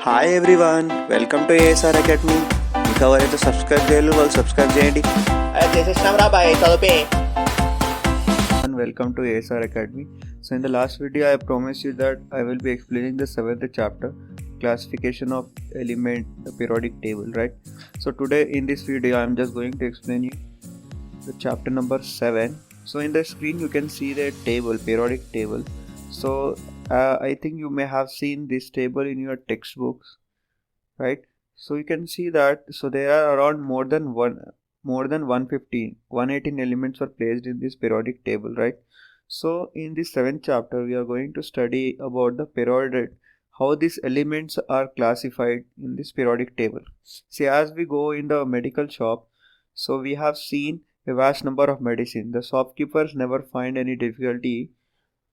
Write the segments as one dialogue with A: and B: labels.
A: Hi everyone, welcome to ASR academy. మీకు ఎవరైతే subscribe చేయలేదు వాళ్ళు సబ్స్క్రైబ్ చేయండి.
B: చేసేసినాం రా బాయ్ చదివే.
A: And welcome to ASR Academy. So in the last video I promised you that I will be explaining the 7th chapter, classification of element, the periodic table, right? So today in this video I am just going to explain you the chapter number 7. So in the screen you can see the table, periodic table. So I think you may have seen this table in your textbooks, right? So you can see that there are around more than 118 elements were placed in this periodic table, right? So in this 7th chapter we are going to study about the periodic, how these elements are classified in this periodic table. See, as we go in the medical shop, so we have seen a vast number of medicine. The shopkeepers never find any difficulty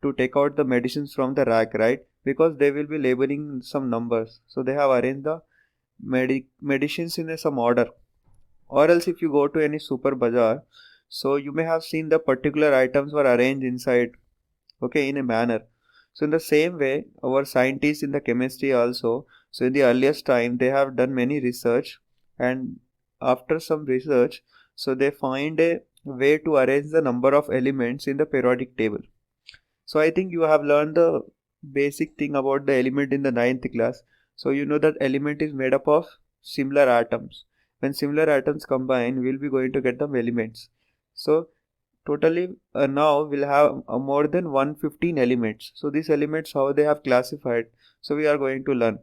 A: to take out the medicines from the rack, right? Because they will be labeling some numbers, so they have arranged the medicines in some order. Or else if you go to any super bazaar, so you may have seen the particular items were arranged inside, okay, in a manner. So in the same way our scientists in the chemistry also, so in the earliest time they have done many research, and after some research, so they find a way to arrange the number of elements in the periodic table. So I think you have learned the basic thing about the element in the 9th class. So you know that element is made up of similar atoms. When similar atoms combine, we'll be going to get them elements. So totally now we'll have more than 115 elements. So these elements, how they have classified, so we are going to learn.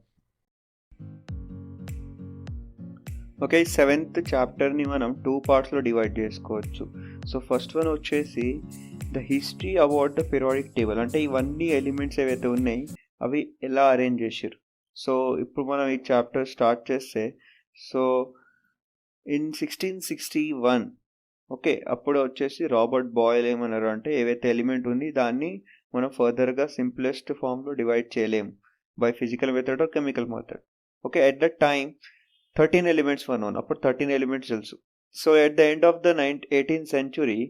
A: Okay, 7th chapter ni manam 2 parts lo divide chesukochu. So first one వచ్చేసి the history about the periodic table. అంటే ఇవన్నీ elements ఏవైతే ఉన్నాయి అవి ఎలా arrange చేసారు. So ఇప్పుడు మనం ఈ చాప్టర్ స్టార్ట్ చేస్తే, సో ఇన్ 1661, ఓకే, అప్పుడు వచ్చేసి రాబర్ట్ బాయిల్ ఏమన్నారు అంటే, ఏవైతే ఎలిమెంట్ ఉంది దాన్ని మనం ఫర్దర్గా సింప్లెస్ట్ ఫామ్లో డివైడ్ చేయలేము by physical method or chemical method. Okay, at that time 13 elements one known. అప్పుడు 13 ఎలిమెంట్స్ తెలుసు. So at the end of the 18th century,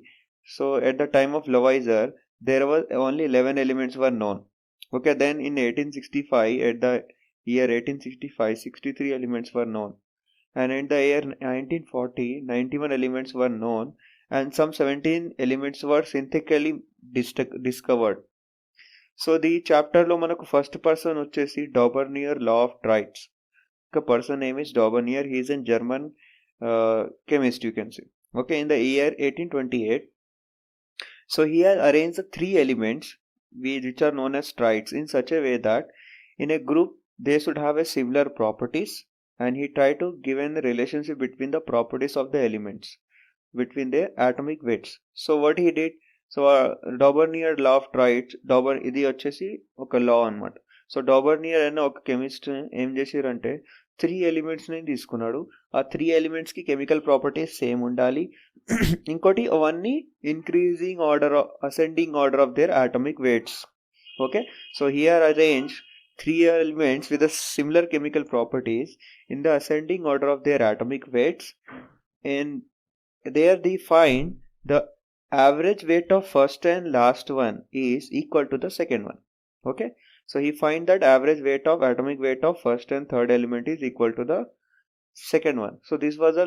A: so at the time of Lavoisier, there was only 11 elements were known. Okay, then in 1865, at the year 1865, 63 elements were known. And in the year 1940, 91 elements were known, and some 17 elements were synthetically discovered. So the chapter lo manaku first person vachesi Daubernier law of Trites. The person name is Daubernier. He is a German chemist, you can say. Okay, in the year 1828, so he has arranged the 3 elements which are known as trites in such a way that in a group they should have a similar properties, and he tried to give a relationship between the properties of the elements between their atomic weights. So what he did, so Daubernier law of trites, ఇది వచ్చేసి ఒక లా అన్నమాట. So డాబర్నియర్ అనే ఒక chemist ఏం చేసారంటే 3 ఎలిమెంట్స్ని తీసుకున్నాడు. ఆ 3 ఎలిమెంట్స్కి కెమికల్ ప్రాపర్టీస్ సేమ్ ఉండాలి. ఇంకోటి అవన్నీ increasing order, ascending order of their atomic weights. Okay, so here arrange 3 elements with a similar chemical properties in the ascending order of their atomic weights, and there they find the average weight of first and last one is equal to the second one. Okay, so he find that average weight of atomic weight of first and third element is equal to the second one. So this was a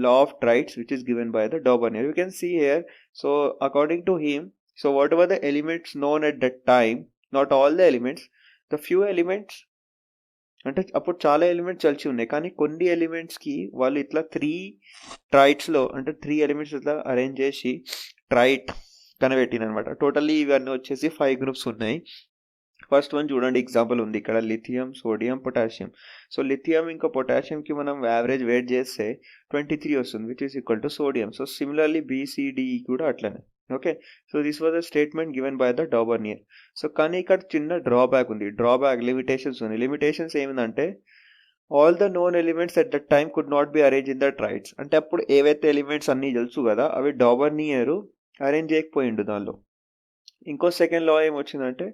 A: law of Trites which is given by the Daubernier. You can see here, so according to him, so whatever the elements known at that time, not all the elements, the few elements, అంటే అప్పుడు చాలా elements కలిసి ఉన్నాయి, కానీ కొన్ని ఎలిమెంట్స్కి వాళ్ళు ఇట్లా 3 ట్రైట్స్లో అంటే 3 ఎలిమెంట్స్ ఇట్లా అరేంజ్ చేసి ట్రైట్ కనబెట్టిన అనమాట. టోటల్లీ ఇవన్నీ వచ్చేసి 5 గ్రూప్స్ ఉన్నాయి. ఫస్ట్ వన్ చూడండి, ఎగ్జాంపుల్ ఉంది ఇక్కడ, lithium, sodium, potassium. So lithium ఇంకా పొటాషియంకి మనం యావరేజ్ వెయిట్ చేస్తే 23 వస్తుంది, which is equal to sodium. So similarly BCDE కూడా అట్లనే. Okay, so this was a statement given by the Dobereiner. So కానీ ఇక్కడ చిన్న డ్రాబ్యాక్ ఉంది, లిమిటేషన్స్ ఉన్నాయి. లిమిటేషన్స్ ఏమిటంటే all the known elements at that time could not be arrange in the triads. అంటే అప్పుడు ఏవైతే ఎలిమెంట్స్ అన్నీ తెలుసు కదా అవి డాబర్నియర్ అరేంజ్ చేయకపోయిండు దానిలో. ఇంకో సెకండ్ లా ఏమొచ్చిందంటే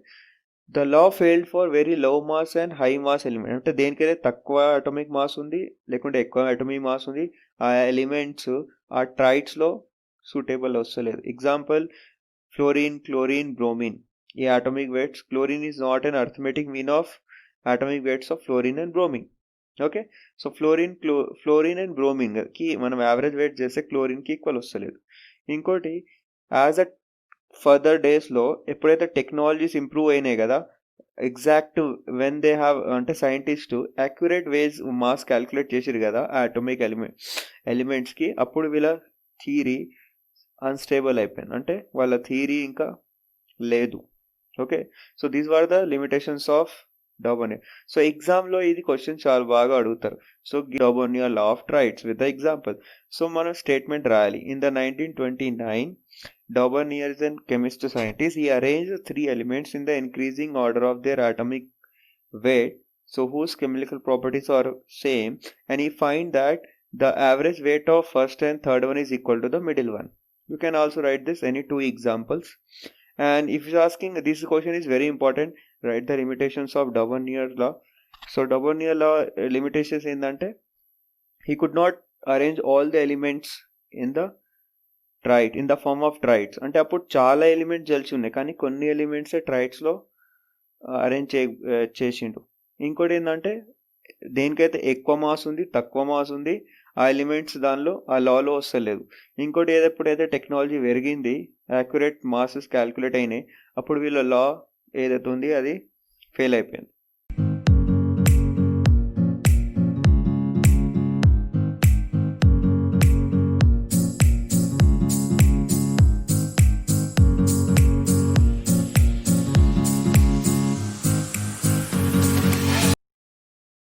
A: the law failed for very low mass and high mass element. అంటే దేనికైతే తక్కువ అటామిక్ మాస్ ఉంది లేకుంటే ఎక్కువ అటామిక్ మాస్ ఉంది, ఆ ఎలిమెంట్స్ ఆ ట్రైట్స్లో సూటబుల్ వస్తలేదు. Example fluorine, chlorine, bromine. ఈ atomic weights, chlorine is not an arithmetic mean of atomic weights of fluorine and bromine. Okay, so fluorine and బ్రోమిన్కి మనం యావరేజ్ వెయిట్ చేస్తే క్లోరిన్కి ఈక్వల్ వస్తలేదు. ఇంకోటి, యాజ్ అ ఫర్దర్ డేస్లో ఎప్పుడైతే టెక్నాలజీస్ ఇంప్రూవ్ అయినాయి కదా, ఎగ్జాక్ట్ వెన్ దే హ్యావ్ అంటే సైంటిస్ట్ యాక్యురేట్ వేస్ మాస్ క్యాలిక్యులేట్ చేసిరు కదా అటామిక్ ఎలిమెంట్స్కి, అప్పుడు వీళ్ళ థియరీ అన్స్టేబుల్ అయిపోయింది, అంటే వాళ్ళ థియరీ ఇంకా లేదు. Okay, so these are the limitations of Dobereiner. So ఎగ్జామ్లో ఇది క్వశ్చన్ చాలా బాగా అడుగుతారు. So Dobereiner law of triads with the example. So మనం స్టేట్మెంట్ రాయాలి. In the 1929 Daubernier is a chemist scientist. He arranged 3 elements in the increasing order of their atomic weight, so whose chemical properties are same, and he find that the average weight of first and third one is equal to the middle one. You can also write this any 2 examples. And if you're asking, this question is very important, write the limitations of Daubernier law. So Daubernier law limitations ఏంటంటే he could not arrange all the elements in the triad in the form of triads. అంటే అప్పుడు చాలా elements తెలిసి ఉన్నాయి, కానీ కొన్ని ఎలిమెంట్సే ట్రైట్స్లో arrange చేసిండు. ఇంకోటి ఏంటంటే దేనికైతే ఎక్కువ మాస్ ఉంది, తక్కువ మాస్ ఉంది, ఆ ఎలిమెంట్స్ దానిలో ఆ లాలో వస్తలేదు. ఇంకోటి ఎప్పుడైతే టెక్నాలజీ పెరిగింది, యాక్యురేట్ మాసెస్ క్యాల్కులేట్ అయినాయి, అప్పుడు వీళ్ళ లా ఏదైతే ఉంది అది ఫెయిల్ అయిపోయింది.